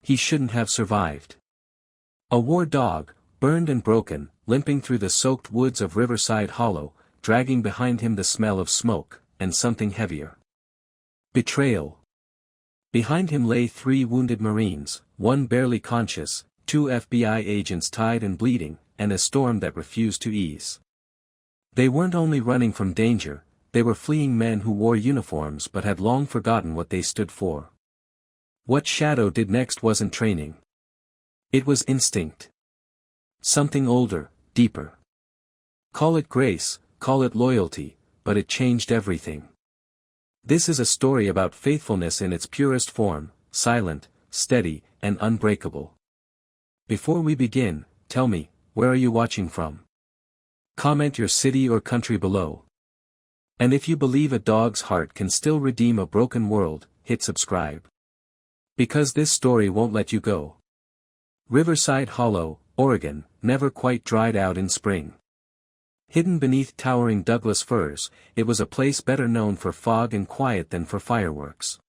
He shouldn't have survived. A war dog, burned and broken, limping through the soaked woods of Riverside Hollow, dragging behind him the smell of smoke, and something heavier. Betrayal. Behind him lay 3 wounded Marines, one barely conscious, 2 FBI agents tied and bleeding, and a storm that refused to ease. They weren't only running from danger, they were fleeing men who wore uniforms but had long forgotten what they stood for. What Shadow did next wasn't training. It was instinct. Something older, deeper. Call it grace, call it loyalty, but it changed everything. This is a story about faithfulness in its purest form, silent, steady, and unbreakable. Before we begin, tell me, where are you watching from? Comment your city or country below. And if you believe a dog's heart can still redeem a broken world, hit subscribe. Because this story won't let you go. Riverside Hollow, Oregon, never quite dried out in spring. Hidden beneath towering Douglas firs, it was a place better known for fog and quiet than for fireworks.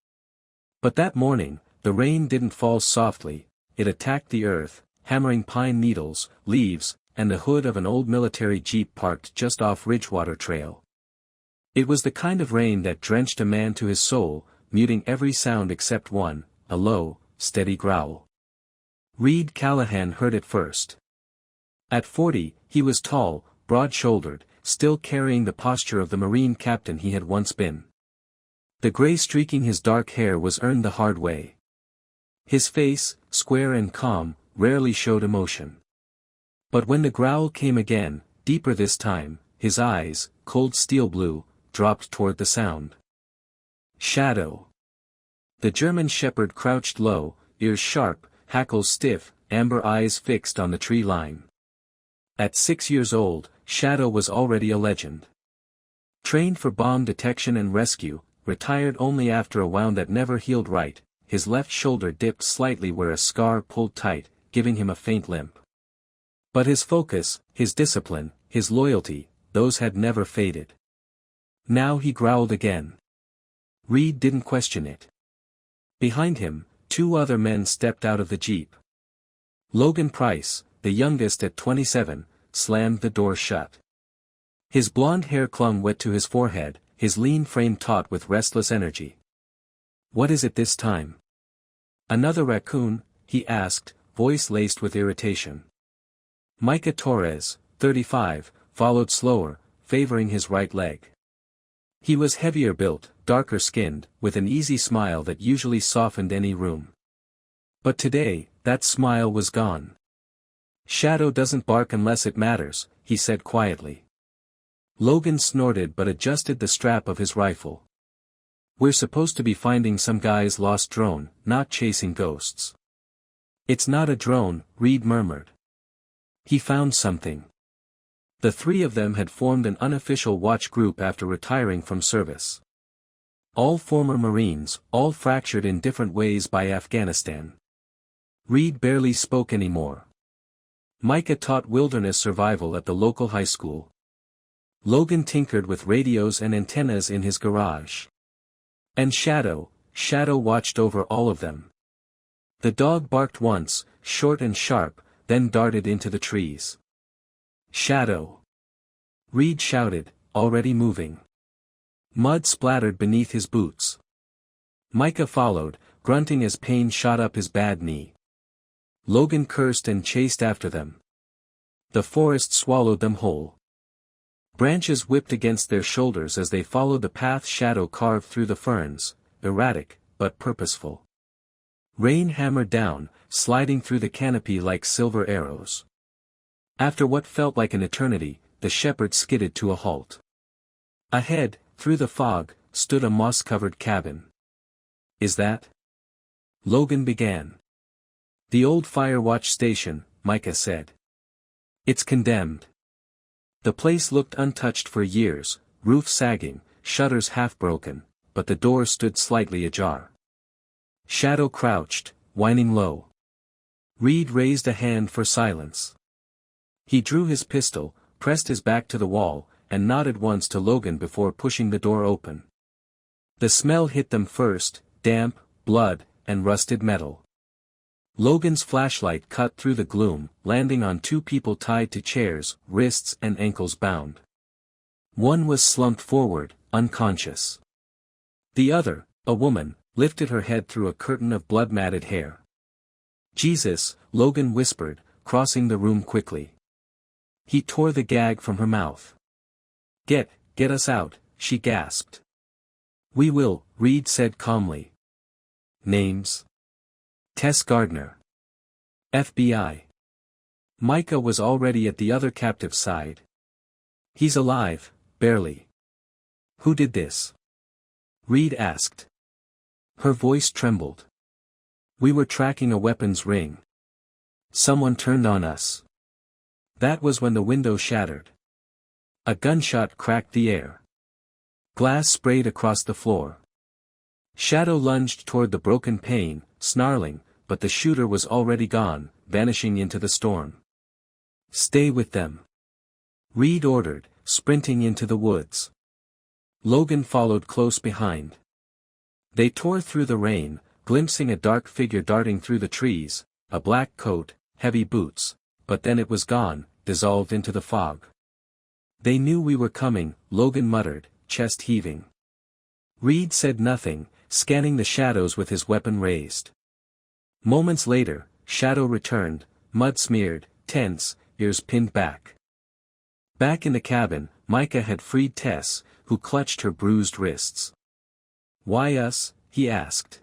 But that morning, the rain didn't fall softly, it attacked the earth, hammering pine needles, leaves, and the hood of an old military jeep parked just off Ridgewater Trail. It was the kind of rain that drenched a man to his soul, muting every sound except one, a low, steady growl. Reed Callahan heard it first. At 40, he was tall, broad-shouldered, still carrying the posture of the Marine captain he had once been. The gray streaking his dark hair was earned the hard way. His face, square and calm, rarely showed emotion. But when the growl came again, deeper this time, his eyes, cold steel blue, dropped toward the sound. Shadow. The German shepherd crouched low, ears sharp, hackles stiff, amber eyes fixed on the tree line. At 6 years old, Shadow was already a legend. Trained for bomb detection and rescue, retired only after a wound that never healed right, his left shoulder dipped slightly where a scar pulled tight, giving him a faint limp. But his focus, his discipline, his loyalty, those had never faded. Now he growled again. Reed didn't question it. Behind him, 2 other men stepped out of the jeep. Logan Price, the youngest at 27, slammed the door shut. His blonde hair clung wet to his forehead, his lean frame taut with restless energy. "What is it this time?" "Another raccoon?" he asked, voice laced with irritation. Micah Torres, 35, followed slower, favoring his right leg. He was heavier built, darker skinned, with an easy smile that usually softened any room. But today, that smile was gone. "Shadow doesn't bark unless it matters," he said quietly. Logan snorted but adjusted the strap of his rifle. "We're supposed to be finding some guy's lost drone, not chasing ghosts." "It's not a drone," Reed murmured. He found something. The 3 of them had formed an unofficial watch group after retiring from service. All former Marines, all fractured in different ways by Afghanistan. Reed barely spoke anymore. Micah taught wilderness survival at the local high school. Logan tinkered with radios and antennas in his garage. And Shadow watched over all of them. The dog barked once, short and sharp, then darted into the trees. "Shadow!" Reed shouted, already moving. Mud splattered beneath his boots. Micah followed, grunting as pain shot up his bad knee. Logan cursed and chased after them. The forest swallowed them whole. Branches whipped against their shoulders as they followed the path Shadow carved through the ferns, erratic, but purposeful. Rain hammered down, sliding through the canopy like silver arrows. After what felt like an eternity, the shepherd skidded to a halt. Ahead, through the fog, stood a moss-covered cabin. "Is that?" Logan began. "The old Firewatch station," Micah said. "It's condemned." The place looked untouched for years, roof sagging, shutters half broken, but the door stood slightly ajar. Shadow crouched, whining low. Reed raised a hand for silence. He drew his pistol, pressed his back to the wall, and nodded once to Logan before pushing the door open. The smell hit them first, damp, blood, and rusted metal. Logan's flashlight cut through the gloom, landing on two people tied to chairs, wrists and ankles bound. One was slumped forward, unconscious. The other, a woman, lifted her head through a curtain of blood-matted hair. "Jesus," Logan whispered, crossing the room quickly. He tore the gag from her mouth. Get us out," she gasped. "We will," Reed said calmly. "Names?" "Tess Gardner. FBI." Micah was already at the other captive's side. "He's alive, barely." "Who did this?" Reed asked. Her voice trembled. "We were tracking a weapons ring. Someone turned on us. That was when the window shattered. A gunshot cracked the air. Glass sprayed across the floor. Shadow lunged toward the broken pane, snarling, but the shooter was already gone, vanishing into the storm. "Stay with them," Reed ordered, sprinting into the woods. Logan followed close behind. They tore through the rain, glimpsing a dark figure darting through the trees, a black coat, heavy boots, but then it was gone, dissolved into the fog. "They knew we were coming," Logan muttered, chest heaving. Reed said nothing, scanning the shadows with his weapon raised. Moments later, Shadow returned, mud-smeared, tense, ears pinned back. Back in the cabin, Micah had freed Tess, who clutched her bruised wrists. "Why us?" he asked.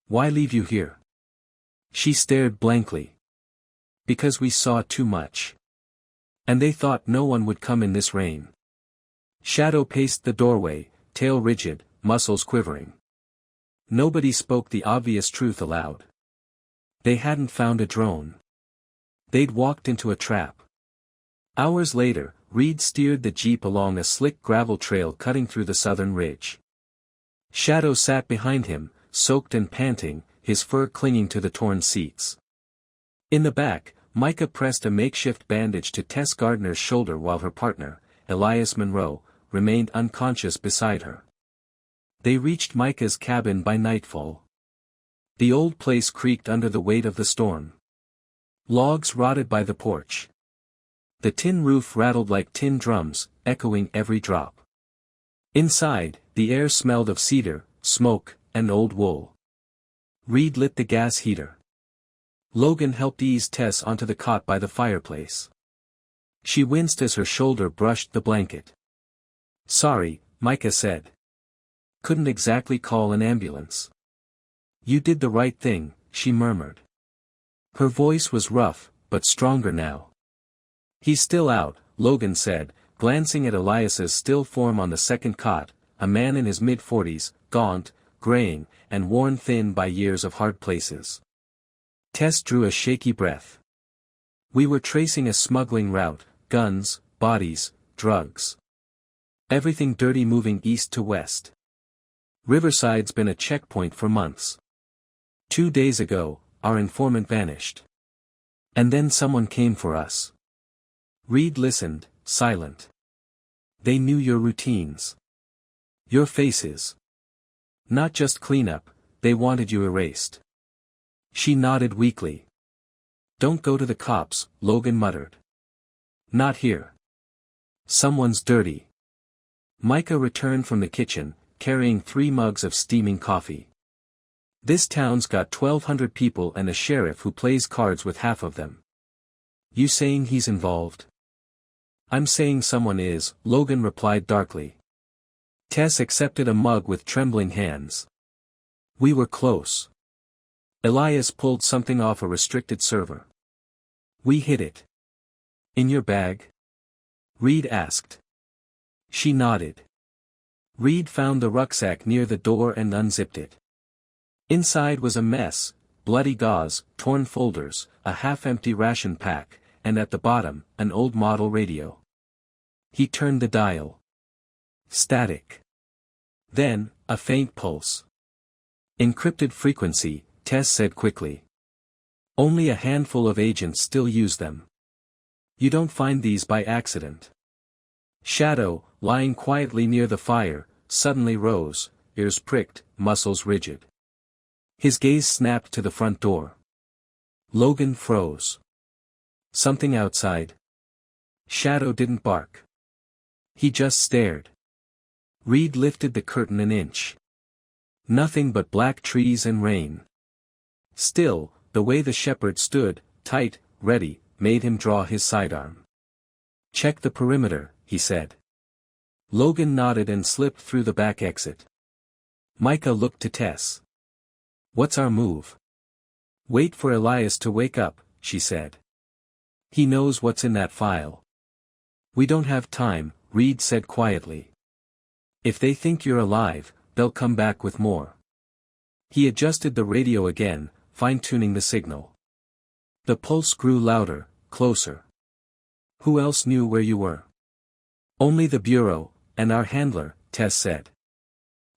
"Why leave you here?" She stared blankly. "Because we saw too much. And they thought no one would come in this rain." Shadow paced the doorway, tail rigid, muscles quivering. Nobody spoke the obvious truth aloud. They hadn't found a drone. They'd walked into a trap. Hours later, Reed steered the jeep along a slick gravel trail cutting through the southern ridge. Shadow sat behind him, soaked and panting, his fur clinging to the torn seats. In the back, Micah pressed a makeshift bandage to Tess Gardner's shoulder while her partner, Elias Monroe, remained unconscious beside her. They reached Micah's cabin by nightfall. The old place creaked under the weight of the storm. Logs rotted by the porch. The tin roof rattled like tin drums, echoing every drop. Inside, the air smelled of cedar, smoke, and old wool. Reed lit the gas heater. Logan helped ease Tess onto the cot by the fireplace. She winced as her shoulder brushed the blanket. "Sorry," Micah said. "Couldn't exactly call an ambulance." "You did the right thing," she murmured. Her voice was rough, but stronger now. "He's still out," Logan said, glancing at Elias's still form on the second cot, a man in his mid-40s, gaunt, graying, and worn thin by years of hard places. Tess drew a shaky breath. "We were tracing a smuggling route, guns, bodies, drugs. Everything dirty moving east to west. Riverside's been a checkpoint for months. 2 days ago, our informant vanished. And then someone came for us." Reed listened, silent. "They knew your routines. Your faces. Not just cleanup, they wanted you erased." She nodded weakly. "Don't go to the cops," Logan muttered. "Not here. Someone's dirty." Micah returned from the kitchen, carrying 3 mugs of steaming coffee. "This town's got 1,200 people and a sheriff who plays cards with half of them. You saying he's involved?" "I'm saying someone is," Logan replied darkly. Tess accepted a mug with trembling hands. "We were close. Elias pulled something off a restricted server. We hid it." "In your bag?" Reed asked. She nodded. Reed found the rucksack near the door and unzipped it. Inside was a mess, bloody gauze, torn folders, a half-empty ration pack, and at the bottom, an old model radio. He turned the dial. Static. Then, a faint pulse. "Encrypted frequency," Tess said quickly. "Only a handful of agents still use them. You don't find these by accident." Shadow, lying quietly near the fire, suddenly rose, ears pricked, muscles rigid. His gaze snapped to the front door. Logan froze. Something outside? Shadow didn't bark. He just stared. Reed lifted the curtain an inch. Nothing but black trees and rain. Still, the way the shepherd stood, tight, ready, made him draw his sidearm. "Check the perimeter," he said. Logan nodded and slipped through the back exit. Micah looked to Tess. "What's our move?" "Wait for Elias to wake up," she said. "He knows what's in that file." "We don't have time," Reed said quietly. "If they think you're alive, they'll come back with more." He adjusted the radio again, fine-tuning the signal. The pulse grew louder, closer. "Who else knew where you were?" "Only the Bureau, and our handler," Tess said.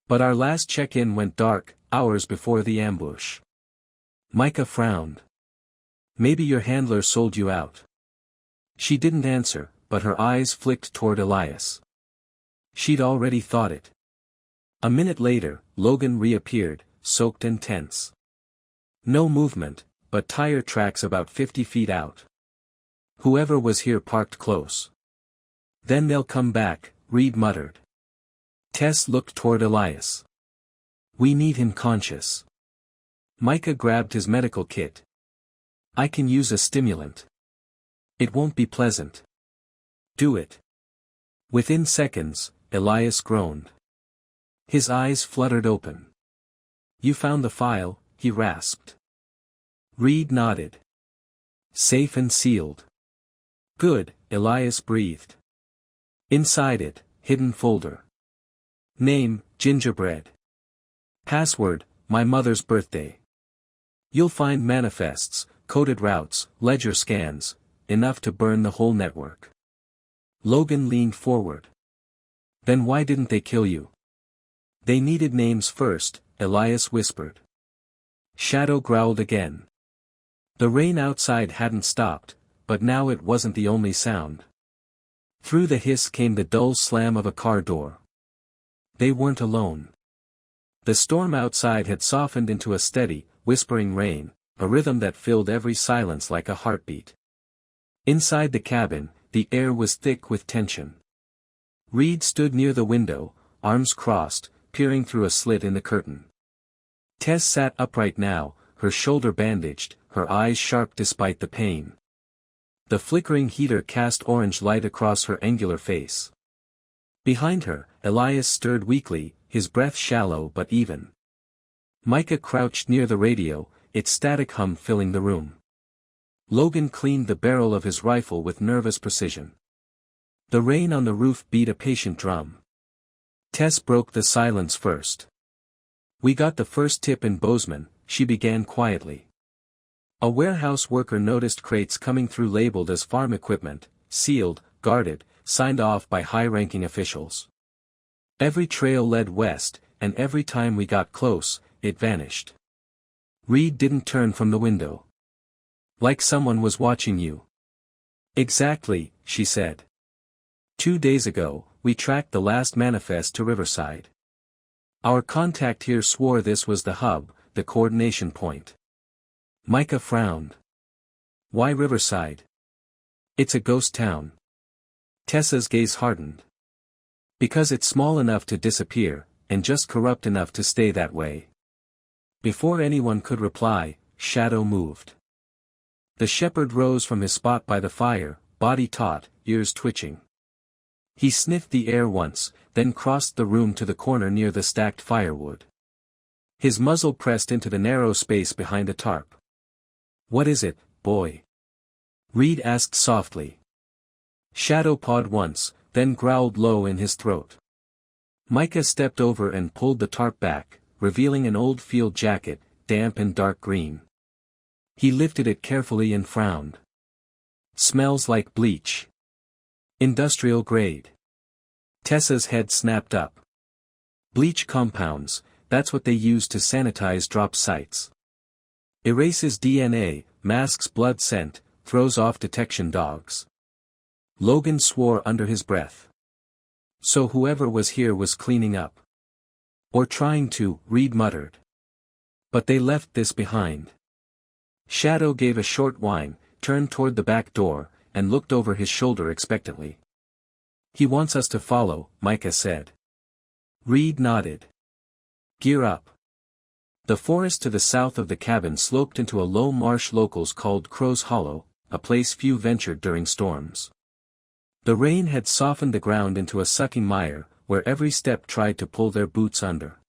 "But our last check-in went dark, hours before the ambush." Micah frowned. "Maybe your handler sold you out." She didn't answer, but her eyes flicked toward Elias. She'd already thought it. A minute later, Logan reappeared, soaked and tense. No movement, but tire tracks about 50 feet out. "Whoever was here parked close." "Then they'll come back," Reed muttered. Tess looked toward Elias. "We need him conscious." Micah grabbed his medical kit. "I can use a stimulant." "It won't be pleasant." "Do it." Within seconds, Elias groaned. His eyes fluttered open. "You found the file," he rasped. Reed nodded. "Safe and sealed." "Good," Elias breathed. Inside it, hidden folder. Name, Gingerbread. Password, my mother's birthday. You'll find manifests, coded routes, ledger scans, enough to burn the whole network. Logan leaned forward. "Then why didn't they kill you?" "They needed names first," Elias whispered. Shadow growled again. The rain outside hadn't stopped, but now it wasn't the only sound. Through the hiss came the dull slam of a car door. They weren't alone. The storm outside had softened into a steady, whispering rain, a rhythm that filled every silence like a heartbeat. Inside the cabin, the air was thick with tension. Reed stood near the window, arms crossed, peering through a slit in the curtain. Tess sat upright now, her shoulder bandaged, her eyes sharp despite the pain. The flickering heater cast orange light across her angular face. Behind her, Elias stirred weakly, his breath shallow but even. Micah crouched near the radio, its static hum filling the room. Logan cleaned the barrel of his rifle with nervous precision. The rain on the roof beat a patient drum. Tess broke the silence first. "We got the first tip in Bozeman," she began quietly. "A warehouse worker noticed crates coming through labeled as farm equipment, sealed, guarded, signed off by high-ranking officials. Every trail led west, and every time we got close, it vanished." Reed didn't turn from the window. "Like someone was watching you." "Exactly," she said. 2 days ago, we tracked the last manifest to Riverside. Our contact here swore this was the hub, the coordination point." Micah frowned. "Why Riverside?" "It's a ghost town." Tessa's gaze hardened. "Because it's small enough to disappear, and just corrupt enough to stay that way." Before anyone could reply, Shadow moved. The shepherd rose from his spot by the fire, body taut, ears twitching. He sniffed the air once, then crossed the room to the corner near the stacked firewood. His muzzle pressed into the narrow space behind a tarp. "What is it, boy?" Reed asked softly. Shadow pawed once, then growled low in his throat. Micah stepped over and pulled the tarp back, revealing an old field jacket, damp and dark green. He lifted it carefully and frowned. "Smells like bleach." "Industrial grade." Tessa's head snapped up. "Bleach compounds, that's what they use to sanitize drop sites. Erases DNA, masks blood scent, throws off detection dogs." Logan swore under his breath. "So whoever was here was cleaning up." "Or trying to," Reed muttered. "But they left this behind." Shadow gave a short whine, turned toward the back door, and looked over his shoulder expectantly. "He wants us to follow," Micah said. Reed nodded. "Gear up." The forest to the south of the cabin sloped into a low marsh locals called Crow's Hollow, a place few ventured during storms. The rain had softened the ground into a sucking mire, where every step tried to pull their boots under.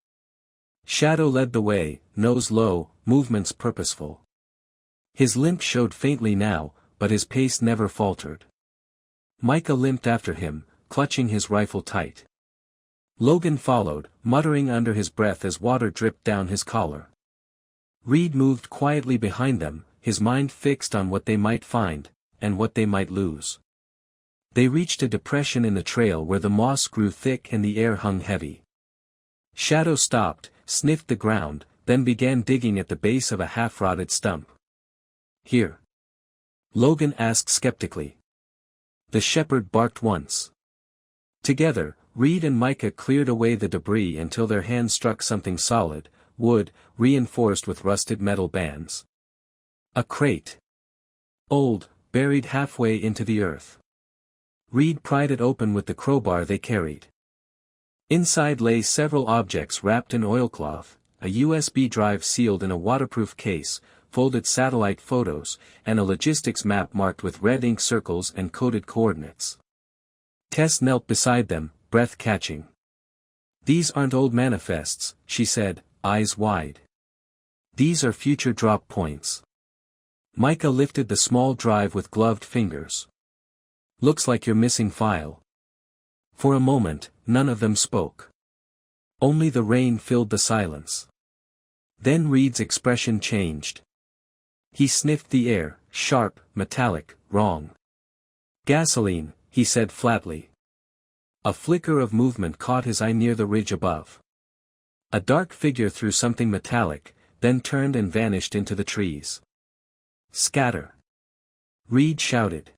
Shadow led the way, nose low, movements purposeful. His limp showed faintly now, but his pace never faltered. Micah limped after him, clutching his rifle tight. Logan followed, muttering under his breath as water dripped down his collar. Reed moved quietly behind them, his mind fixed on what they might find, and what they might lose. They reached a depression in the trail where the moss grew thick and the air hung heavy. Shadow stopped, sniffed the ground, then began digging at the base of a half-rotted stump. "Here?" Logan asked skeptically. The shepherd barked once. Together, Reed and Micah cleared away the debris until their hands struck something solid, wood, reinforced with rusted metal bands. A crate. Old, buried halfway into the earth. Reed pried it open with the crowbar they carried. Inside lay several objects wrapped in oilcloth, a USB drive sealed in a waterproof case, folded satellite photos, and a logistics map marked with red ink circles and coded coordinates. Tess knelt beside them, breath catching. "These aren't old manifests," she said, eyes wide. "These are future drop points." Micah lifted the small drive with gloved fingers. "Looks like your missing file." For a moment, none of them spoke. Only the rain filled the silence. Then Reed's expression changed. He sniffed the air, sharp, metallic, wrong. "Gasoline," he said flatly. A flicker of movement caught his eye near the ridge above. A dark figure threw something metallic, then turned and vanished into the trees. "Scatter!" Reed shouted.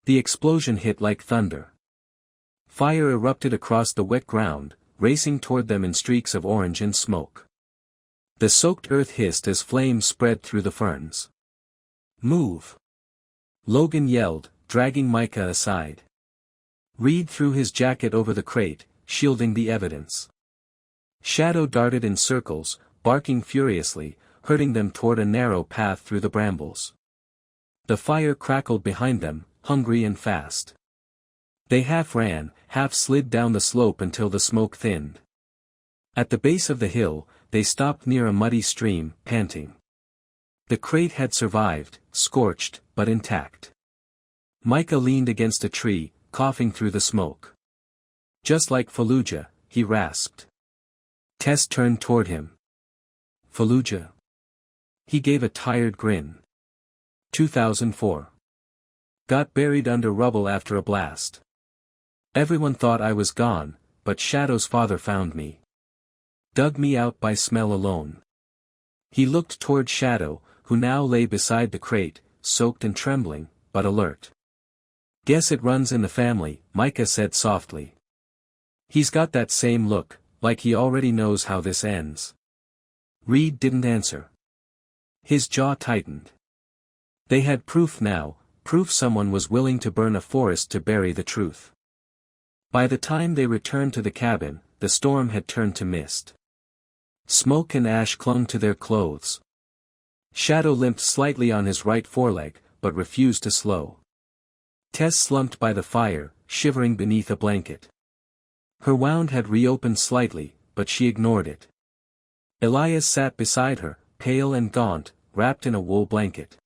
The explosion hit like thunder. Fire erupted across the wet ground, racing toward them in streaks of orange and smoke. The soaked earth hissed as flames spread through the ferns. "Move!" Logan yelled, dragging Micah aside. Reed threw his jacket over the crate, shielding the evidence. Shadow darted in circles, barking furiously, herding them toward a narrow path through the brambles. The fire crackled behind them, hungry and fast. They half ran, half slid down the slope until the smoke thinned. At the base of the hill, they stopped near a muddy stream, panting. The crate had survived, scorched, but intact. Micah leaned against a tree, coughing through the smoke. "Just like Fallujah," he rasped. Tess turned toward him. "Fallujah?" He gave a tired grin. 2004. Got buried under rubble after a blast. Everyone thought I was gone, but Shadow's father found me. Dug me out by smell alone. He looked toward Shadow, who now lay beside the crate, soaked and trembling, but alert. "Guess it runs in the family," Micah said softly. "He's got that same look, like he already knows how this ends." Reed didn't answer. His jaw tightened. They had proof now, proof someone was willing to burn a forest to bury the truth. By the time they returned to the cabin, the storm had turned to mist. Smoke and ash clung to their clothes. Shadow limped slightly on his right foreleg, but refused to slow. Tess slumped by the fire, shivering beneath a blanket. Her wound had reopened slightly, but she ignored it. Elias sat beside her, pale and gaunt, wrapped in a wool blanket.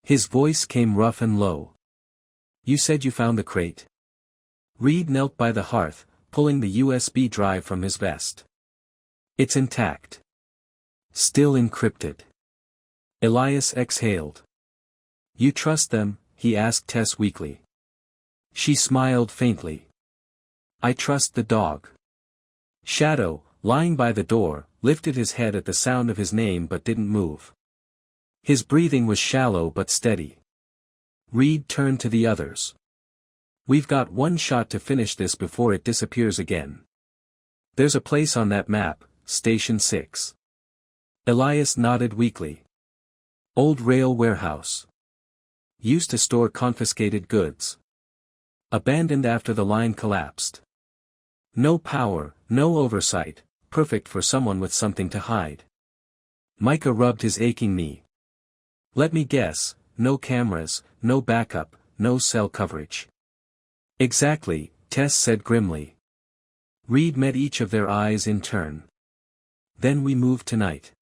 His voice came rough and low. "You said you found the crate?" Reed knelt by the hearth, pulling the USB drive from his vest. "It's intact. Still encrypted." Elias exhaled. "You trust them?" he asked Tess weakly. She smiled faintly. "I trust the dog." Shadow, lying by the door, lifted his head at the sound of his name but didn't move. His breathing was shallow but steady. Reed turned to the others. "We've got one shot to finish this before it disappears again. There's a place on that map, Station 6. Elias nodded weakly. Old rail warehouse. Used to store confiscated goods. Abandoned after the line collapsed. No power, no oversight, perfect for someone with something to hide. Micah rubbed his aching knee. Let me guess, no cameras, no backup, no cell coverage. Exactly, Tess said grimly. Reed met each of their eyes in turn. Then we moved tonight.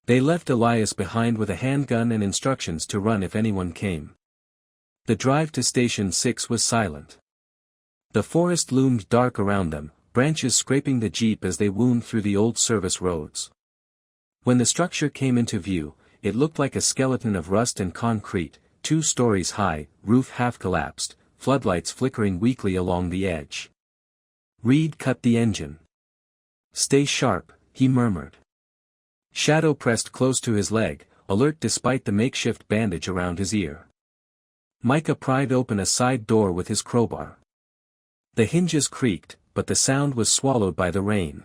They left Elias behind with a handgun and instructions to run if anyone came. The drive to Station 6 was silent. The forest loomed dark around them, branches scraping the jeep as they wound through the old service roads. When the structure came into view, it looked like a skeleton of rust and concrete, 2 stories high, roof half collapsed, floodlights flickering weakly along the edge. Reed cut the engine. Stay sharp, he murmured. Shadow pressed close to his leg, alert despite the makeshift bandage around his ear. Micah pried open a side door with his crowbar. The hinges creaked, but the sound was swallowed by the rain.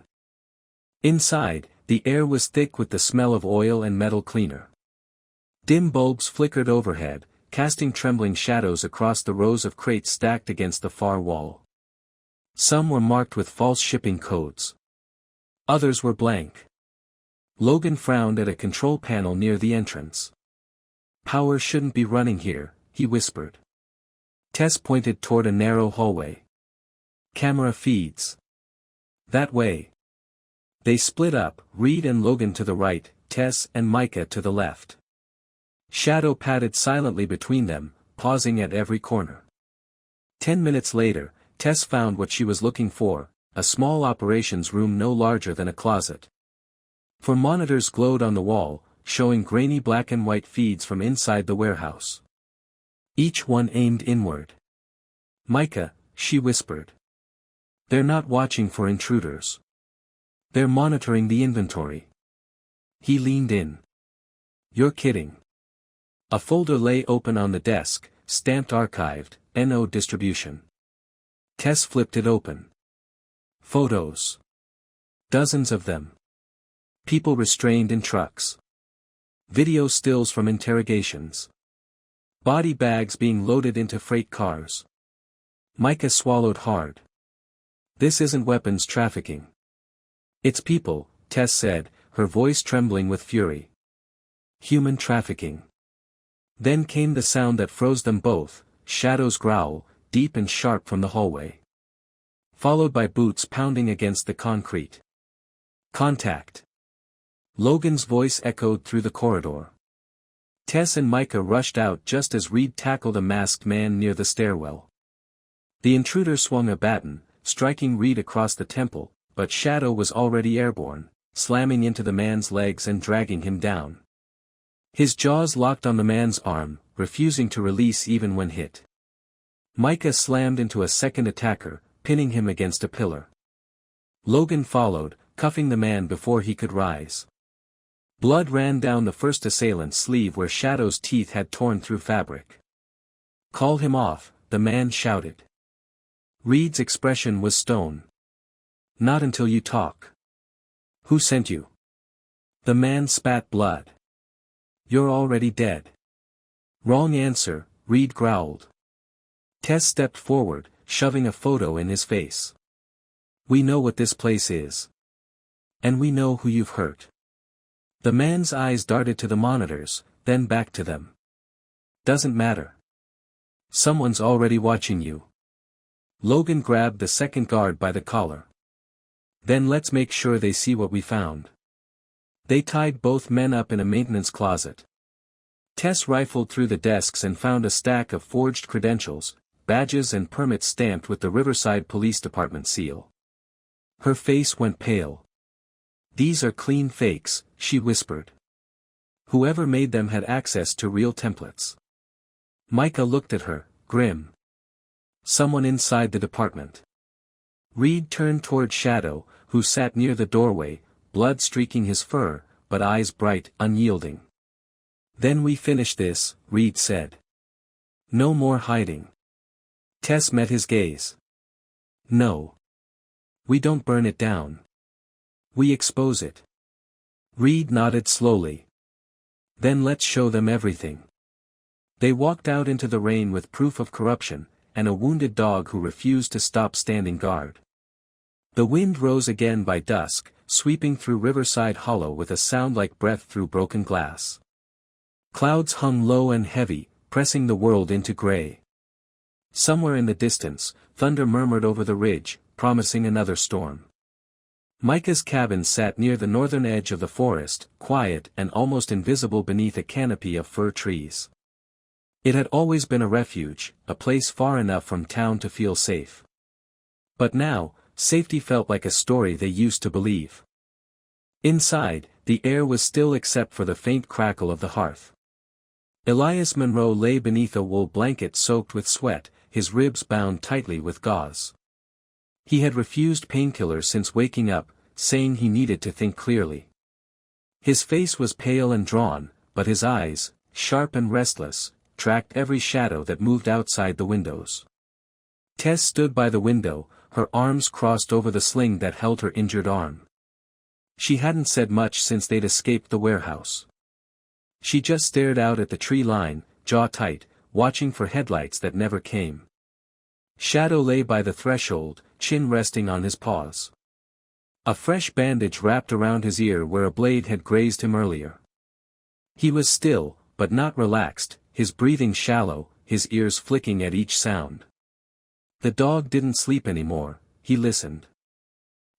Inside, the air was thick with the smell of oil and metal cleaner. Dim bulbs flickered overhead, casting trembling shadows across the rows of crates stacked against the far wall. Some were marked with false shipping codes. Others were blank. Logan frowned at a control panel near the entrance. Power shouldn't be running here, he whispered. Tess pointed toward a narrow hallway. Camera feeds. That way. They split up, Reed and Logan to the right, Tess and Micah to the left. Shadow padded silently between them, pausing at every corner. 10 minutes later, Tess found what she was looking for, a small operations room no larger than a closet. 4 monitors glowed on the wall, showing grainy black and white feeds from inside the warehouse. Each one aimed inward. Micah, she whispered. They're not watching for intruders. They're monitoring the inventory. He leaned in. You're kidding. A folder lay open on the desk, stamped archived, NO distribution. Tess flipped it open. Photos. Dozens of them. People restrained in trucks. Video stills from interrogations. Body bags being loaded into freight cars. Micah swallowed hard. This isn't weapons trafficking. It's people, Tess said, her voice trembling with fury. Human trafficking. Then came the sound that froze them both, Shadow's growl, deep and sharp from the hallway. Followed by boots pounding against the concrete. Contact. Logan's voice echoed through the corridor. Tess and Micah rushed out just as Reed tackled a masked man near the stairwell. The intruder swung a baton, striking Reed across the temple, but Shadow was already airborne, slamming into the man's legs and dragging him down. His jaws locked on the man's arm, refusing to release even when hit. Micah slammed into a second attacker, pinning him against a pillar. Logan followed, cuffing the man before he could rise. Blood ran down the first assailant's sleeve where Shadow's teeth had torn through fabric. Call him off, the man shouted. Reed's expression was stone. Not until you talk. Who sent you? The man spat blood. You're already dead. Wrong answer, Reed growled. Tess stepped forward, shoving a photo in his face. We know what this place is. And we know who you've hurt. The man's eyes darted to the monitors, then back to them. Doesn't matter. Someone's already watching you. Logan grabbed the second guard by the collar. Then let's make sure they see what we found. They tied both men up in a maintenance closet. Tess rifled through the desks and found a stack of forged credentials, badges and permits stamped with the Riverside Police Department seal. Her face went pale. These are clean fakes, she whispered. Whoever made them had access to real templates. Micah looked at her, grim. Someone inside the department. Reed turned toward Shadow, who sat near the doorway, blood streaking his fur, but eyes bright, unyielding. Then we finish this, Reed said. No more hiding. Tess met his gaze. No. We don't burn it down. We expose it. Reed nodded slowly. Then let's show them everything. They walked out into the rain with proof of corruption, and a wounded dog who refused to stop standing guard. The wind rose again by dusk, sweeping through Riverside Hollow with a sound like breath through broken glass. Clouds hung low and heavy, pressing the world into gray. Somewhere in the distance, thunder murmured over the ridge, promising another storm. Micah's cabin sat near the northern edge of the forest, quiet and almost invisible beneath a canopy of fir trees. It had always been a refuge, a place far enough from town to feel safe. But now, safety felt like a story they used to believe. Inside, the air was still except for the faint crackle of the hearth. Elias Monroe lay beneath a wool blanket soaked with sweat, his ribs bound tightly with gauze. He had refused painkillers since waking up, saying he needed to think clearly. His face was pale and drawn, but his eyes, sharp and restless, tracked every shadow that moved outside the windows. Tess stood by the window, her arms crossed over the sling that held her injured arm. She hadn't said much since they'd escaped the warehouse. She just stared out at the tree line, jaw tight, watching for headlights that never came. Shadow lay by the threshold, chin resting on his paws. A fresh bandage wrapped around his ear where a blade had grazed him earlier. He was still, but not relaxed, his breathing shallow, his ears flicking at each sound. The dog didn't sleep anymore, he listened.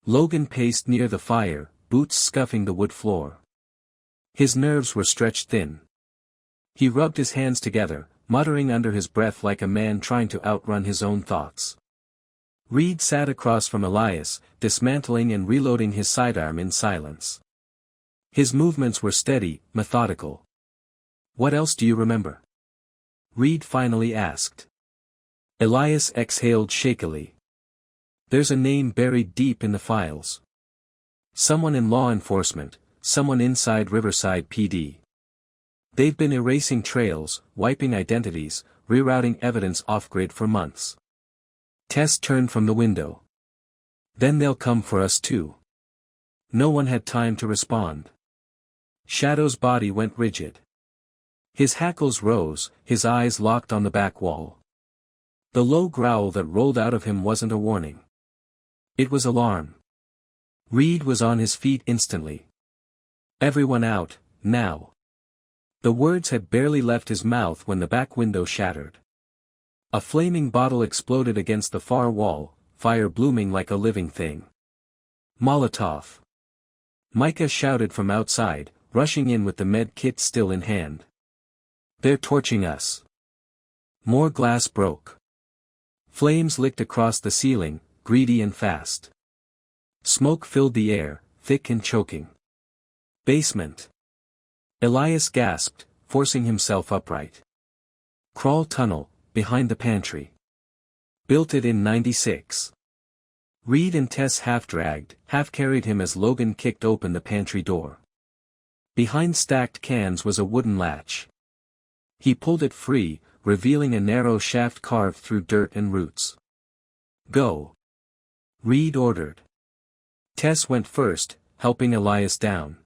Logan paced near the fire, boots scuffing the wood floor. His nerves were stretched thin. He rubbed his hands together, muttering under his breath like a man trying to outrun his own thoughts. Reed sat across from Elias, dismantling and reloading his sidearm in silence. His movements were steady, methodical. "What else do you remember?" Reed finally asked. Elias exhaled shakily. "There's a name buried deep in the files. Someone in law enforcement, someone inside Riverside PD. They've been erasing trails, wiping identities, rerouting evidence off-grid for months." Tess turned from the window. "Then they'll come for us too." No one had time to respond. Shadow's body went rigid. His hackles rose, his eyes locked on the back wall. The low growl that rolled out of him wasn't a warning. It was alarm. Reed was on his feet instantly. "Everyone out, now." The words had barely left his mouth when the back window shattered. A flaming bottle exploded against the far wall, fire blooming like a living thing. "Molotov!" Micah shouted from outside, rushing in with the med kit still in hand. "They're torching us." More glass broke. Flames licked across the ceiling, greedy and fast. Smoke filled the air, thick and choking. "Basement." Elias gasped, forcing himself upright. "Crawl tunnel, behind the pantry. Built it in '96. Reed and Tess half-dragged, half-carried him as Logan kicked open the pantry door. Behind stacked cans was a wooden latch. He pulled it free, revealing a narrow shaft carved through dirt and roots. "Go," Reed ordered. Tess went first, helping Elias down.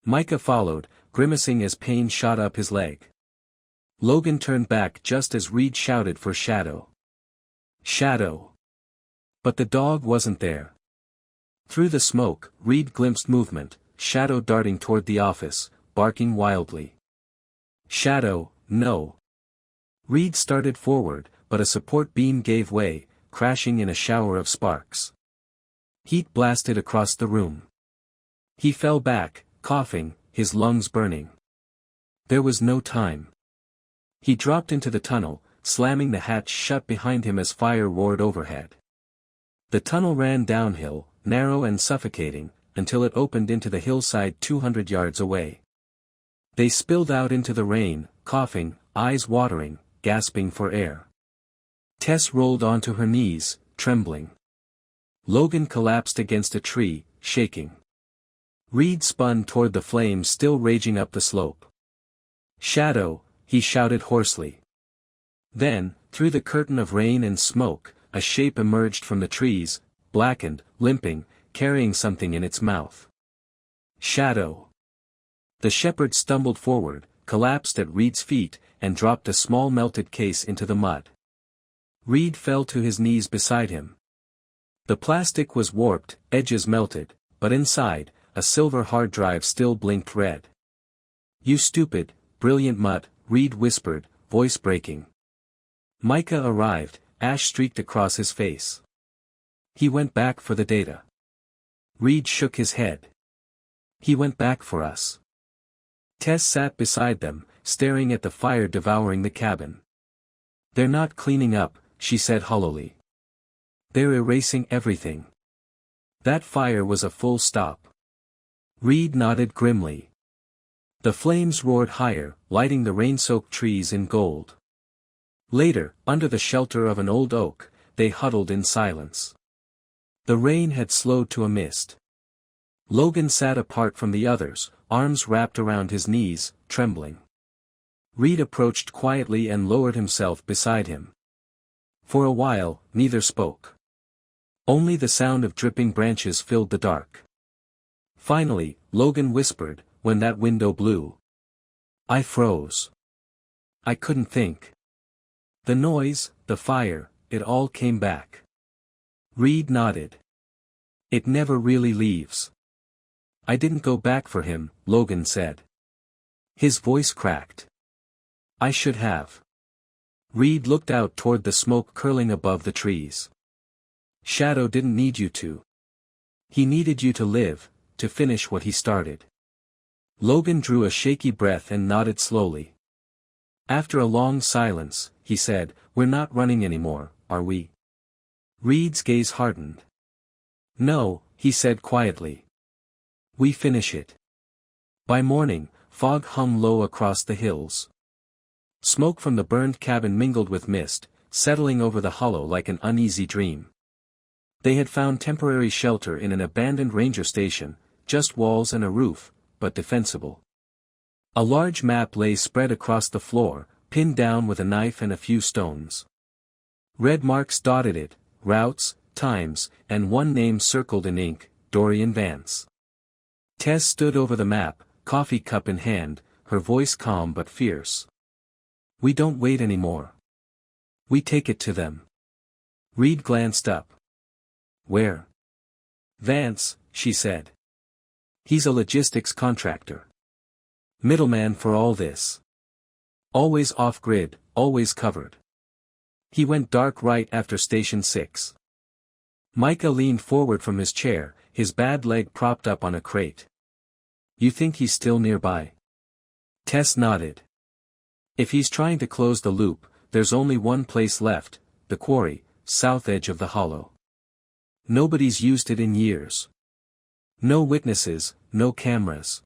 Micah followed, grimacing as pain shot up his leg. Logan turned back just as Reed shouted for Shadow. "Shadow!" But the dog wasn't there. Through the smoke, Reed glimpsed movement, Shadow darting toward the office, barking wildly. "Shadow, no!" Reed started forward, but a support beam gave way, crashing in a shower of sparks. Heat blasted across the room. He fell back, coughing, his lungs burning. There was no time. He dropped into the tunnel, slamming the hatch shut behind him as fire roared overhead. The tunnel ran downhill, narrow and suffocating, until it opened into the hillside 200 yards away. They spilled out into the rain, coughing, eyes watering, gasping for air. Tess rolled onto her knees, trembling. Logan collapsed against a tree, shaking. Reed spun toward the flames still raging up the slope. "Shadow!" he shouted hoarsely. Then, through the curtain of rain and smoke, a shape emerged from the trees, blackened, limping, carrying something in its mouth. "Shadow!" The shepherd stumbled forward, collapsed at Reed's feet, and dropped a small melted case into the mud. Reed fell to his knees beside him. The plastic was warped, edges melted, but inside, a silver hard drive still blinked red. "You stupid, brilliant mutt," Reed whispered, voice breaking. Micah arrived, ash streaked across his face. "He went back for the data." Reed shook his head. "He went back for us." Tess sat beside them, staring at the fire devouring the cabin. "They're not cleaning up," she said hollowly. "They're erasing everything." That fire was a full stop. Reed nodded grimly. The flames roared higher, lighting the rain-soaked trees in gold. Later, under the shelter of an old oak, they huddled in silence. The rain had slowed to a mist. Logan sat apart from the others, arms wrapped around his knees, trembling. Reed approached quietly and lowered himself beside him. For a while, neither spoke. Only the sound of dripping branches filled the dark. Finally, Logan whispered, "When that window blew, I froze. I couldn't think. The noise, the fire, it all came back." Reed nodded. "It never really leaves." "I didn't go back for him," Logan said. His voice cracked. "I should have." Reed looked out toward the smoke curling above the trees. "Shadow didn't need you to. He needed you to live, to finish what he started." Logan drew a shaky breath and nodded slowly. After a long silence, he said, "We're not running anymore, are we?" Reed's gaze hardened. "No," he said quietly. "We finish it." By morning, fog hung low across the hills. Smoke from the burned cabin mingled with mist, settling over the hollow like an uneasy dream. They had found temporary shelter in an abandoned ranger station, just walls and a roof, but defensible. A large map lay spread across the floor, pinned down with a knife and a few stones. Red marks dotted it, routes, times, and one name circled in ink, Dorian Vance. Tess stood over the map, coffee cup in hand, her voice calm but fierce. "We don't wait anymore. We take it to them." Reed glanced up. "Where?" "Vance," she said. "He's a logistics contractor. Middleman for all this. Always off-grid, always covered. He went dark right after Station 6. Micah leaned forward from his chair, his bad leg propped up on a crate. "You think he's still nearby?" Tess nodded. "If he's trying to close the loop, there's only one place left, the quarry, south edge of the hollow. Nobody's used it in years. No witnesses, no cameras."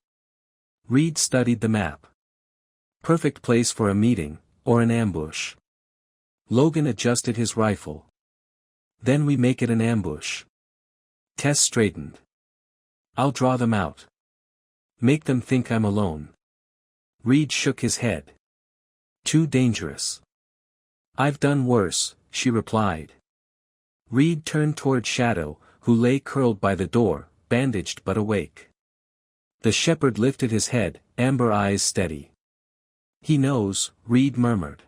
Reed studied the map. "Perfect place for a meeting, or an ambush." Logan adjusted his rifle. "Then we make it an ambush." Tess straightened. "I'll draw them out. Make them think I'm alone." Reed shook his head. "Too dangerous." "I've done worse," she replied. Reed turned toward Shadow, who lay curled by the door, bandaged but awake. The shepherd lifted his head, amber eyes steady. "He knows," Reed murmured.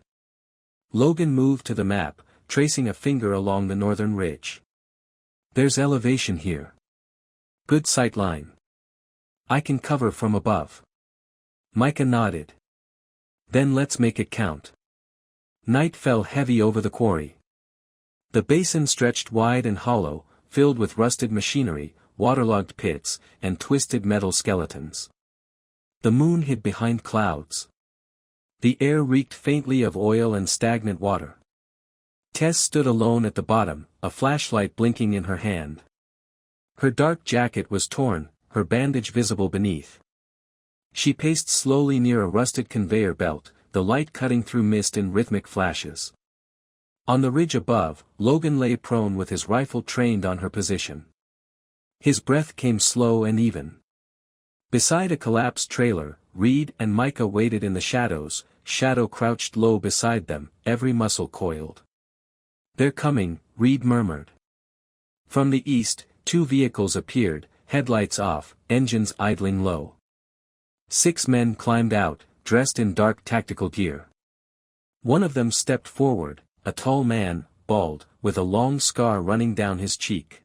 Logan moved to the map, tracing a finger along the northern ridge. "There's elevation here. Good sight line. I can cover from above." Micah nodded. "Then let's make it count." Night fell heavy over the quarry. The basin stretched wide and hollow, filled with rusted machinery, waterlogged pits, and twisted metal skeletons. The moon hid behind clouds. The air reeked faintly of oil and stagnant water. Tess stood alone at the bottom, a flashlight blinking in her hand. Her dark jacket was torn, her bandage visible beneath. She paced slowly near a rusted conveyor belt, the light cutting through mist in rhythmic flashes. On the ridge above, Logan lay prone with his rifle trained on her position. His breath came slow and even. Beside a collapsed trailer, Reed and Micah waited in the shadows, Shadow crouched low beside them, every muscle coiled. "They're coming," Reed murmured. From the east, two vehicles appeared, headlights off, engines idling low. 6 men climbed out, dressed in dark tactical gear. One of them stepped forward, a tall man, bald, with a long scar running down his cheek.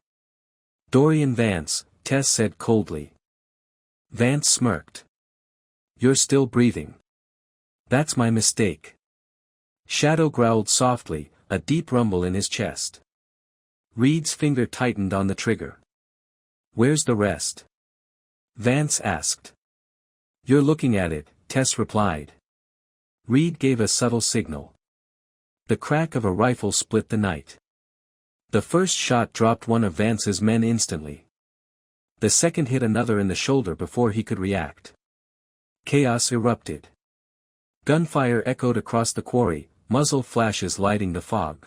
"Dorian Vance," Tess said coldly. Vance smirked. "You're still breathing." "That's my mistake." Shadow growled softly, a deep rumble in his chest. Reed's finger tightened on the trigger. "Where's the rest?" Vance asked. "You're looking at it," Tess replied. Reed gave a subtle signal. The crack of a rifle split the night. The first shot dropped one of Vance's men instantly. The second hit another in the shoulder before he could react. Chaos erupted. Gunfire echoed across the quarry, muzzle flashes lighting the fog.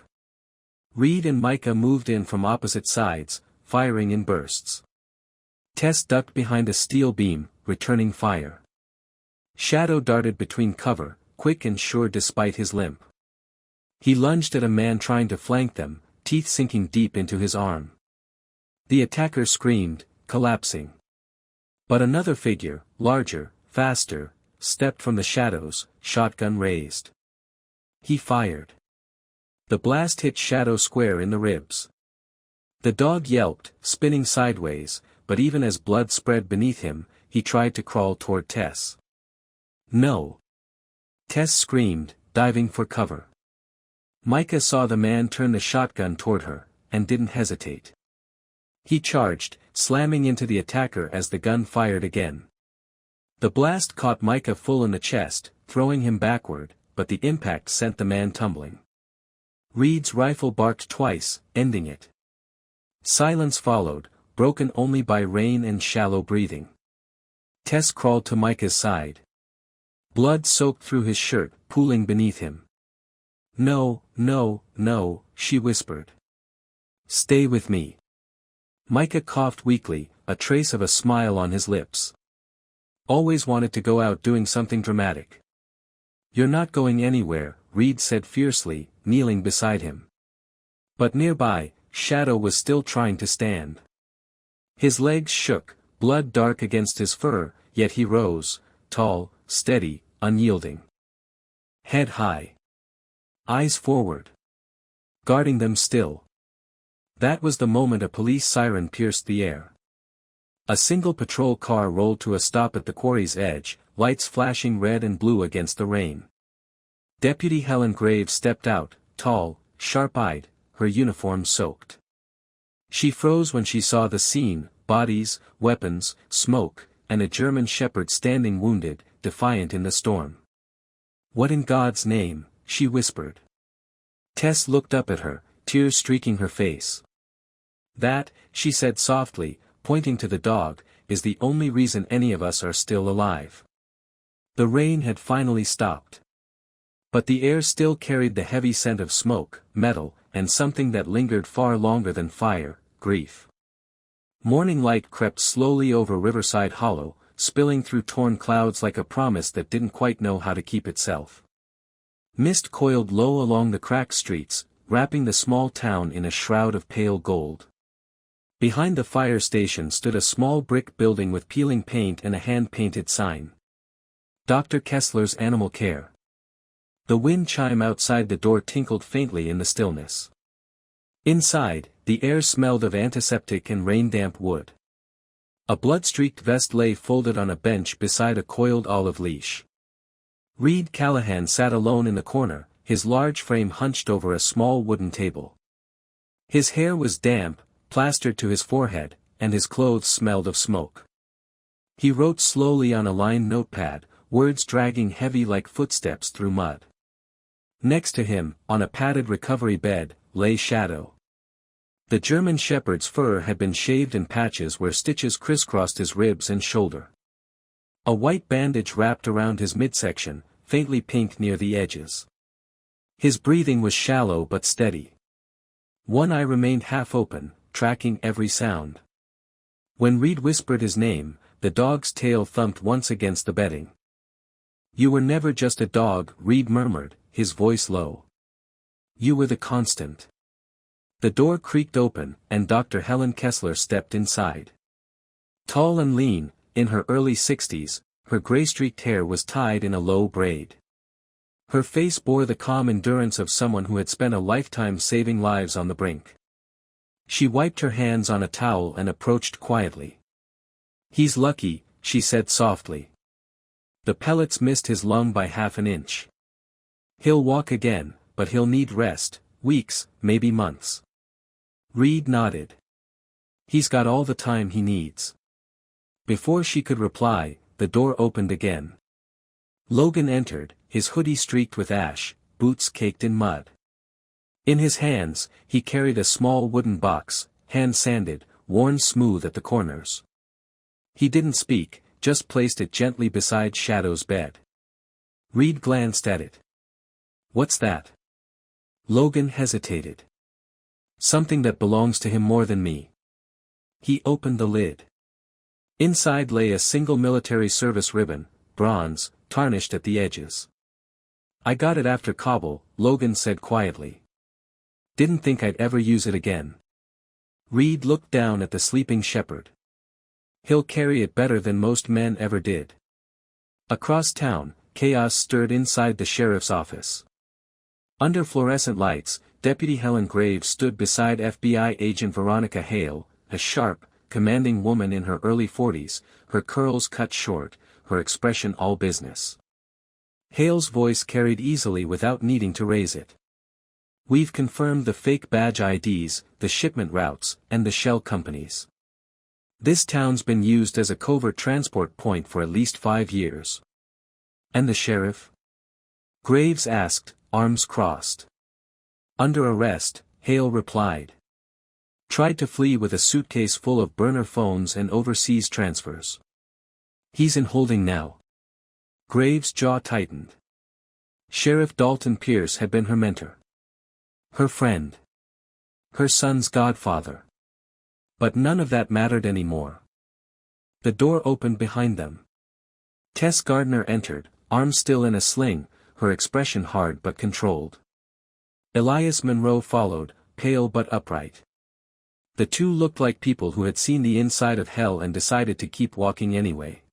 Reed and Micah moved in from opposite sides, firing in bursts. Tess ducked behind a steel beam, returning fire. Shadow darted between cover, quick and sure despite his limp. He lunged at a man trying to flank them, teeth sinking deep into his arm. The attacker screamed, collapsing. But another figure, larger, faster, stepped from the shadows, shotgun raised. He fired. The blast hit Shadow square in the ribs. The dog yelped, spinning sideways, but even as blood spread beneath him, he tried to crawl toward Tess. "No!" Tess screamed, diving for cover. Micah saw the man turn the shotgun toward her, and didn't hesitate. He charged, slamming into the attacker as the gun fired again. The blast caught Micah full in the chest, throwing him backward, but the impact sent the man tumbling. Reed's rifle barked twice, ending it. Silence followed, broken only by rain and shallow breathing. Tess crawled to Micah's side. Blood soaked through his shirt, pooling beneath him. "No, no, no," she whispered. "Stay with me." Micah coughed weakly, a trace of a smile on his lips. "Always wanted to go out doing something dramatic." "You're not going anywhere," Reed said fiercely, kneeling beside him. But nearby, Shadow was still trying to stand. His legs shook, blood dark against his fur, yet he rose, tall, steady, unyielding. Head high. Eyes forward. Guarding them still. That was the moment a police siren pierced the air. A single patrol car rolled to a stop at the quarry's edge, lights flashing red and blue against the rain. Deputy Helen Graves stepped out, tall, sharp-eyed, her uniform soaked. She froze when she saw the scene, bodies, weapons, smoke, and a German shepherd standing wounded, defiant in the storm. "What in God's name?" she whispered. Tess looked up at her, tears streaking her face. "That," she said softly, pointing to the dog, "is the only reason any of us are still alive." The rain had finally stopped. But the air still carried the heavy scent of smoke, metal, and something that lingered far longer than fire, grief. Morning light crept slowly over Riverside Hollow, spilling through torn clouds like a promise that didn't quite know how to keep itself. Mist coiled low along the cracked streets, wrapping the small town in a shroud of pale gold. Behind the fire station stood a small brick building with peeling paint and a hand-painted sign. Dr. Kessler's Animal Care. The wind chime outside the door tinkled faintly in the stillness. Inside, the air smelled of antiseptic and rain-damp wood. A blood-streaked vest lay folded on a bench beside a coiled olive leash. Reed Callahan sat alone in the corner, his large frame hunched over a small wooden table. His hair was damp, plastered to his forehead, and his clothes smelled of smoke. He wrote slowly on a lined notepad, words dragging heavy like footsteps through mud. Next to him, on a padded recovery bed, lay Shadow. The German shepherd's fur had been shaved in patches where stitches crisscrossed his ribs and shoulder. A white bandage wrapped around his midsection, faintly pink near the edges. His breathing was shallow but steady. One eye remained half open, tracking every sound. When Reed whispered his name, the dog's tail thumped once against the bedding. "You were never just a dog," Reed murmured, his voice low. "You were the constant." The door creaked open, and Dr. Helen Kessler stepped inside. Tall and lean, in her early 60s, her gray-streaked hair was tied in a low braid. Her face bore the calm endurance of someone who had spent a lifetime saving lives on the brink. She wiped her hands on a towel and approached quietly. "He's lucky," she said softly. "The pellets missed his lung by half an inch. He'll walk again, but he'll need rest, weeks, maybe months." Reed nodded. "He's got all the time he needs." Before she could reply, the door opened again. Logan entered, his hoodie streaked with ash, boots caked in mud. In his hands, he carried a small wooden box, hand-sanded, worn smooth at the corners. He didn't speak, just placed it gently beside Shadow's bed. Reed glanced at it. "What's that?" Logan hesitated. "Something that belongs to him more than me." He opened the lid. Inside lay a single military service ribbon, bronze, tarnished at the edges. "I got it after Kabul," Logan said quietly. "Didn't think I'd ever use it again." Reed looked down at the sleeping shepherd. "He'll carry it better than most men ever did." Across town, chaos stirred inside the sheriff's office. Under fluorescent lights, Deputy Helen Graves stood beside FBI agent Veronica Hale, a sharp, commanding woman in her early 40s, her curls cut short, her expression all business. Hale's voice carried easily without needing to raise it. "We've confirmed the fake badge IDs, the shipment routes, and the shell companies. This town's been used as a covert transport point for at least 5 years." "And the sheriff?" Graves asked, arms crossed. "Under arrest," Hale replied. "Tried to flee with a suitcase full of burner phones and overseas transfers. He's in holding now." Graves' jaw tightened. Sheriff Dalton Pierce had been her mentor. Her friend. Her son's godfather. But none of that mattered anymore. The door opened behind them. Tess Gardner entered, arm still in a sling, her expression hard but controlled. Elias Monroe followed, pale but upright. The two looked like people who had seen the inside of hell and decided to keep walking anyway.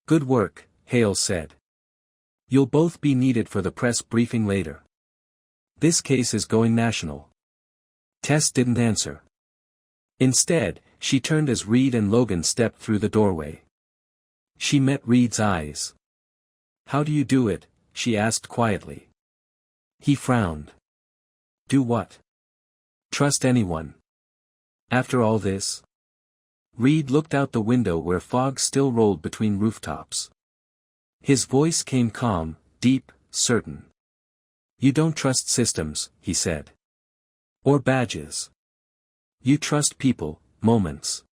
"Good work," Hale said. "You'll both be needed for the press briefing later. This case is going national." Tess didn't answer. Instead, she turned as Reed and Logan stepped through the doorway. She met Reed's eyes. "How do you do it?" she asked quietly. He frowned. "Do what?" "Trust anyone. After all this?" Reed looked out the window where fog still rolled between rooftops. His voice came calm, deep, certain. "You don't trust systems," he said. "Or badges. You trust people, moments.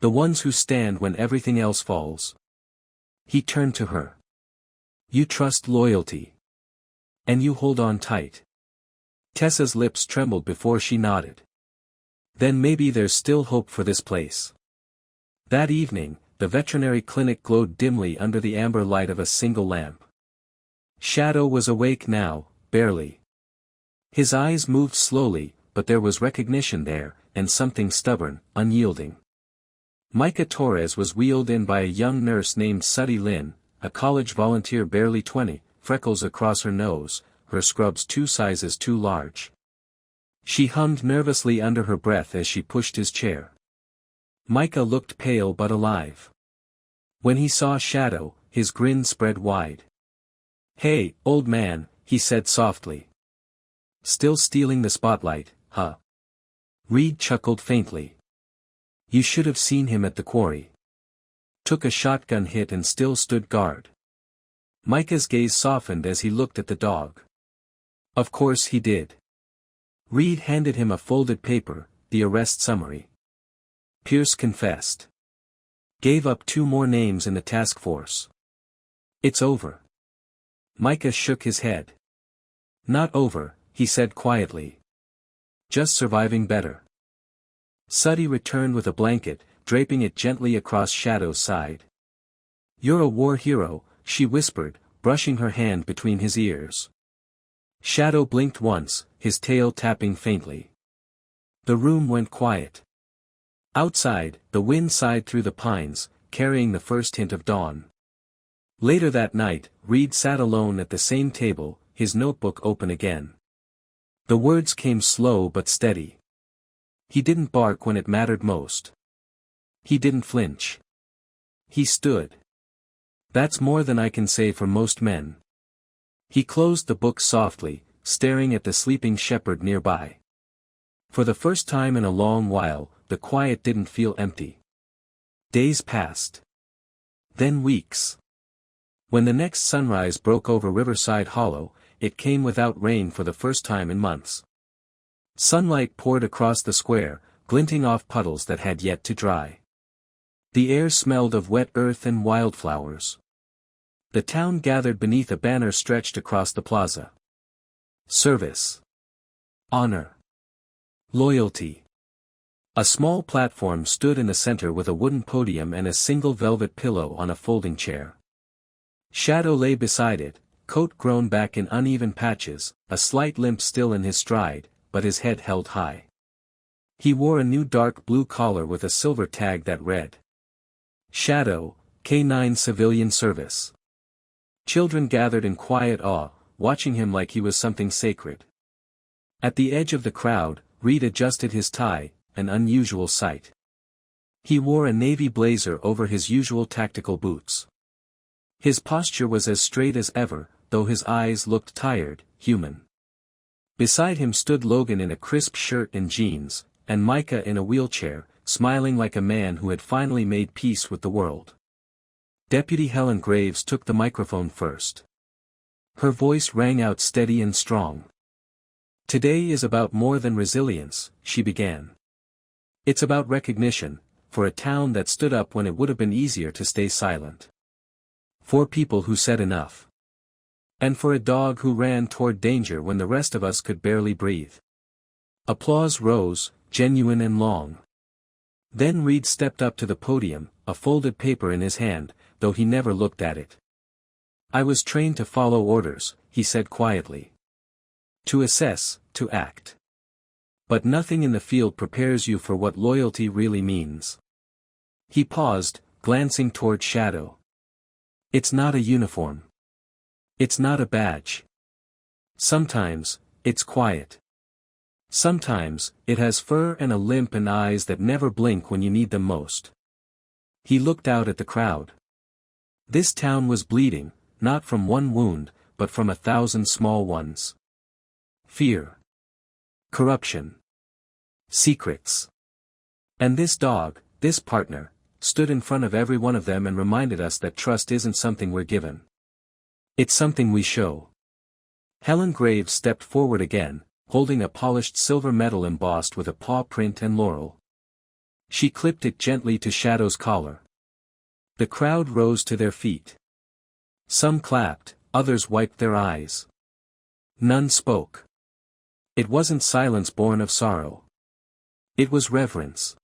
The ones who stand when everything else falls." He turned to her. "You trust loyalty. And you hold on tight." Tessa's lips trembled before she nodded. "Then maybe there's still hope for this place." That evening, the veterinary clinic glowed dimly under the amber light of a single lamp. Shadow was awake now, barely. His eyes moved slowly, but there was recognition there, and something stubborn, unyielding. Micah Torres was wheeled in by a young nurse named Suddy Lynn, a college volunteer barely 20, freckles across her nose, her scrubs 2 sizes too large. She hummed nervously under her breath as she pushed his chair. Micah looked pale but alive. When he saw Shadow, his grin spread wide. "Hey, old man," he said softly. "Still stealing the spotlight, huh?" Reed chuckled faintly. "You should have seen him at the quarry. Took a shotgun hit and still stood guard." Micah's gaze softened as he looked at the dog. "Of course he did." Reed handed him a folded paper, the arrest summary. Pierce confessed. Gave up 2 more names in the task force. "It's over." Micah shook his head. "Not over," he said quietly. "Just surviving better." Suddy returned with a blanket, draping it gently across Shadow's side. "You're a war hero," she whispered, brushing her hand between his ears. Shadow blinked once, his tail tapping faintly. The room went quiet. Outside, the wind sighed through the pines, carrying the first hint of dawn. Later that night, Reed sat alone at the same table, his notebook open again. The words came slow but steady. He didn't bark when it mattered most. He didn't flinch. He stood. That's more than I can say for most men. He closed the book softly, staring at the sleeping shepherd nearby. For the first time in a long while, the quiet didn't feel empty. Days passed. Then weeks. When the next sunrise broke over Riverside Hollow, it came without rain for the first time in months. Sunlight poured across the square, glinting off puddles that had yet to dry. The air smelled of wet earth and wildflowers. The town gathered beneath a banner stretched across the plaza. Service. Honor. Loyalty. A small platform stood in the center with a wooden podium and a single velvet pillow on a folding chair. Shadow lay beside it, coat grown back in uneven patches, a slight limp still in his stride, but his head held high. He wore a new dark blue collar with a silver tag that read, Shadow, K9 Civilian Service. Children gathered in quiet awe, watching him like he was something sacred. At the edge of the crowd, Reed adjusted his tie, an unusual sight. He wore a navy blazer over his usual tactical boots. His posture was as straight as ever, though his eyes looked tired, human. Beside him stood Logan in a crisp shirt and jeans, and Micah in a wheelchair, smiling like a man who had finally made peace with the world. Deputy Helen Graves took the microphone first. Her voice rang out steady and strong. Today is about more than resilience, she began. It's about recognition, for a town that stood up when it would have been easier to stay silent. For people who said enough. And for a dog who ran toward danger when the rest of us could barely breathe. Applause rose, genuine and long. Then Reed stepped up to the podium, a folded paper in his hand, though he never looked at it. I was trained to follow orders, he said quietly. To assess, to act. But nothing in the field prepares you for what loyalty really means. He paused, glancing toward Shadow. It's not a uniform. It's not a badge. Sometimes, it's quiet. Sometimes, it has fur and a limp and eyes that never blink when you need them most. He looked out at the crowd. This town was bleeding, not from one wound, but from 1,000 small ones. Fear. Corruption. Secrets. And this dog, this partner, stood in front of every one of them and reminded us that trust isn't something we're given. It's something we show. Helen Graves stepped forward again, holding a polished silver medal embossed with a paw print and laurel. She clipped it gently to Shadow's collar. The crowd rose to their feet. Some clapped, others wiped their eyes. None spoke. It wasn't silence born of sorrow. It was reverence.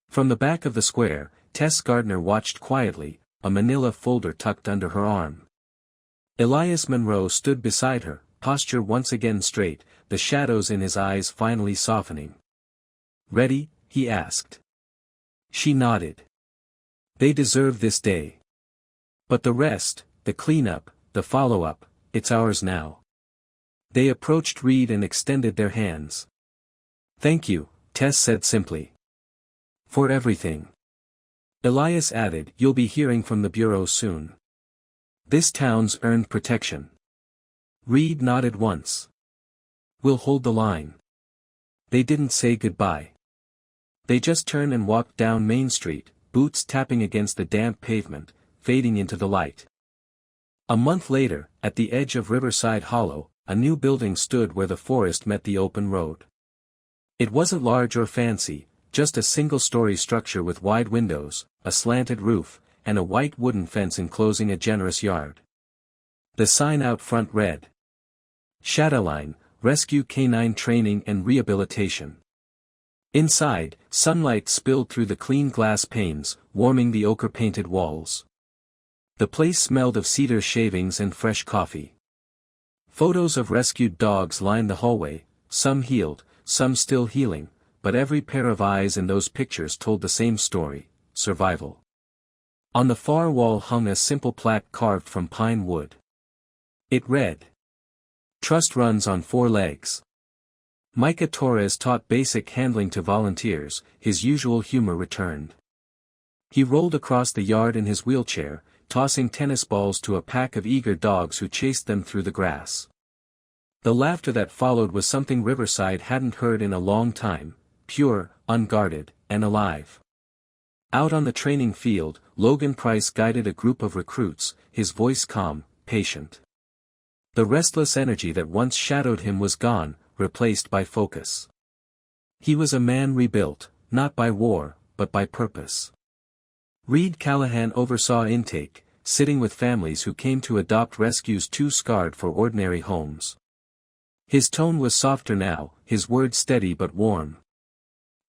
From the back of the square, Tess Gardner watched quietly, a manila folder tucked under her arm. Elias Monroe stood beside her, posture once again straight, the shadows in his eyes finally softening. Ready? He asked. She nodded. They deserve this day. But the rest, the cleanup, the follow-up, it's ours now. They approached Reed and extended their hands. Thank you, Tess said simply. For everything. Elias added, you'll be hearing from the Bureau soon. This town's earned protection. Reed nodded once. We'll hold the line. They didn't say goodbye. They just turned and walked down Main Street, boots tapping against the damp pavement, fading into the light. A month later, at the edge of Riverside Hollow, a new building stood where the forest met the open road. It wasn't large or fancy, just a single-story structure with wide windows, a slanted roof, and a white wooden fence enclosing a generous yard. The sign out front read, Shadowline, Rescue Canine Training and Rehabilitation. Inside, sunlight spilled through the clean glass panes, warming the ochre-painted walls. The place smelled of cedar shavings and fresh coffee. Photos of rescued dogs lined the hallway, some healed, some still healing, but every pair of eyes in those pictures told the same story, survival. On the far wall hung a simple plaque carved from pine wood. It read, "Trust runs on 4 legs." Micah Torres taught basic handling to volunteers, his usual humor returned. He rolled across the yard in his wheelchair, tossing tennis balls to a pack of eager dogs who chased them through the grass. The laughter that followed was something Riverside hadn't heard in a long time, pure, unguarded, and alive. Out on the training field, Logan Price guided a group of recruits, his voice calm, patient. The restless energy that once shadowed him was gone, replaced by focus. He was a man rebuilt, not by war, but by purpose. Callahan oversaw intake, sitting with families who came to adopt rescues too scarred for ordinary homes. His tone was softer now, his words steady but warm.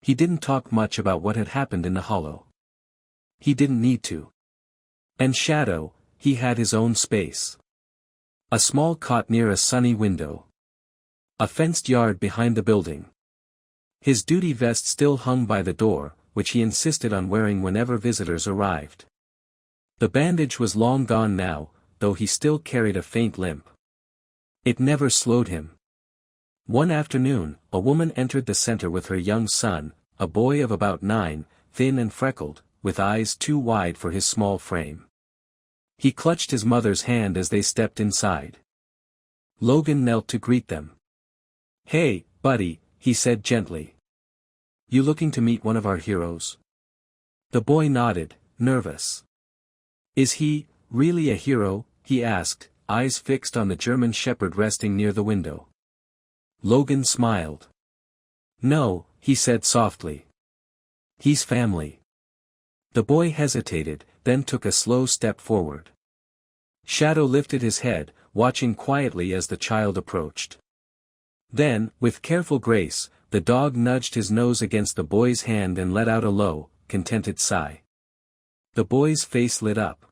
He didn't talk much about what had happened in the hollow. He didn't need to. And Shadow, he had his own space. A small cot near a sunny window. A fenced yard behind the building. His duty vest still hung by the door, which he insisted on wearing whenever visitors arrived. The bandage was long gone now, though he still carried a faint limp. It never slowed him. One afternoon, a woman entered the center with her young son, a boy of about 9, thin and freckled, with eyes too wide for his small frame. He clutched his mother's hand as they stepped inside. Logan knelt to greet them. "Hey, buddy," he said gently. "You looking to meet one of our heroes?" The boy nodded, nervous. "Is he, really a hero?" he asked, eyes fixed on the German shepherd resting near the window. Logan smiled. "No," he said softly. "He's family." The boy hesitated, then took a slow step forward. Shadow lifted his head, watching quietly as the child approached. Then, with careful grace, the dog nudged his nose against the boy's hand and let out a low, contented sigh. The boy's face lit up.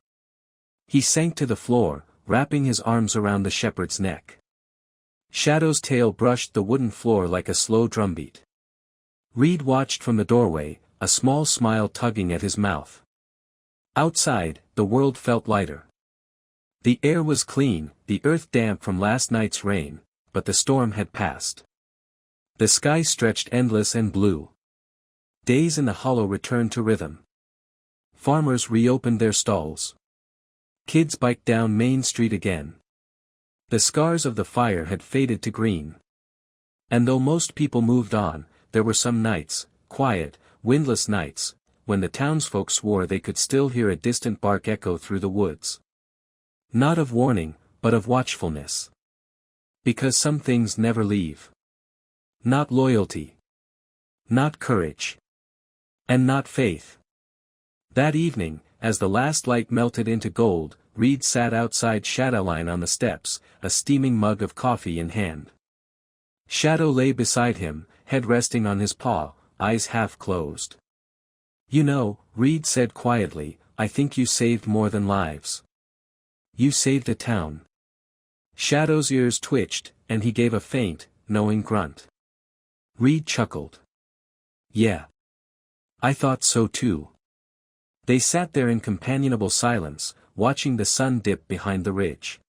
He sank to the floor, wrapping his arms around the shepherd's neck. Shadow's tail brushed the wooden floor like a slow drumbeat. Reed watched from the doorway, a small smile tugging at his mouth. Outside, the world felt lighter. The air was clean, the earth damp from last night's rain, but the storm had passed. The sky stretched endless and blue. Days in the hollow returned to rhythm. Farmers reopened their stalls. Kids biked down Main Street again. The scars of the fire had faded to green. And though most people moved on, there were some nights, quiet, windless nights, when the townsfolk swore they could still hear a distant bark echo through the woods. Not of warning, but of watchfulness. Because some things never leave. Not loyalty. Not courage. And not faith. That evening, as the last light melted into gold, Reed sat outside Shadowline on the steps, a steaming mug of coffee in hand. Shadow lay beside him, head resting on his paw, eyes half closed. "You know," Reed said quietly, "I think you saved more than lives. You saved a town." Shadow's ears twitched, and he gave a faint, knowing grunt. Reed chuckled. "Yeah. I thought so too." They sat there in companionable silence, watching the sun dip behind the ridge.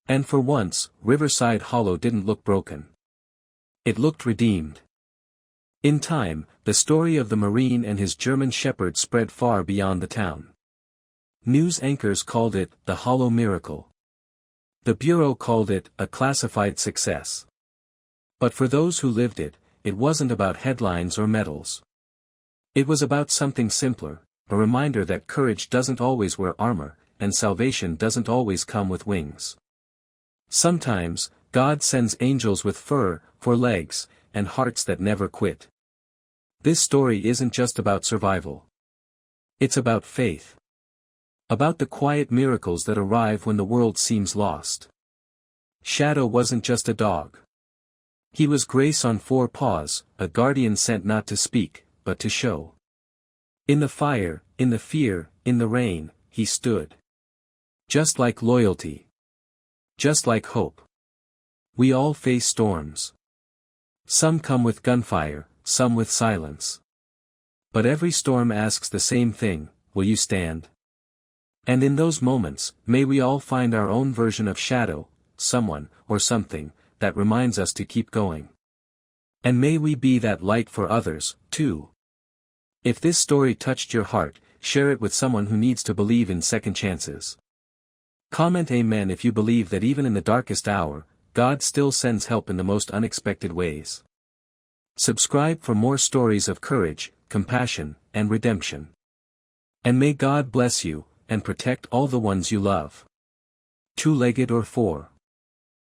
And for once, Riverside Hollow didn't look broken. It looked redeemed. In time, the story of the Marine and his German shepherd spread far beyond the town. News anchors called it the Hollow Miracle. The Bureau called it a classified success. But for those who lived it, it wasn't about headlines or medals. It was about something simpler, a reminder that courage doesn't always wear armor, and salvation doesn't always come with wings. Sometimes, God sends angels with fur, for legs, and hearts that never quit. This story isn't just about survival. It's about faith. About the quiet miracles that arrive when the world seems lost. Shadow wasn't just a dog. He was grace on 4 paws, a guardian sent not to speak, but to show. In the fire, in the fear, in the rain, he stood. Just like loyalty. Just like hope. We all face storms. Some come with gunfire, some with silence. But every storm asks the same thing: will you stand? And in those moments, may we all find our own version of shadow, someone, or something, that reminds us to keep going. And may we be that light for others, too. If this story touched your heart, share it with someone who needs to believe in second chances. Comment Amen if you believe that even in the darkest hour, God still sends help in the most unexpected ways. Subscribe for more stories of courage, compassion, and redemption. And may God bless you, and protect all the ones you love. Two-legged or four.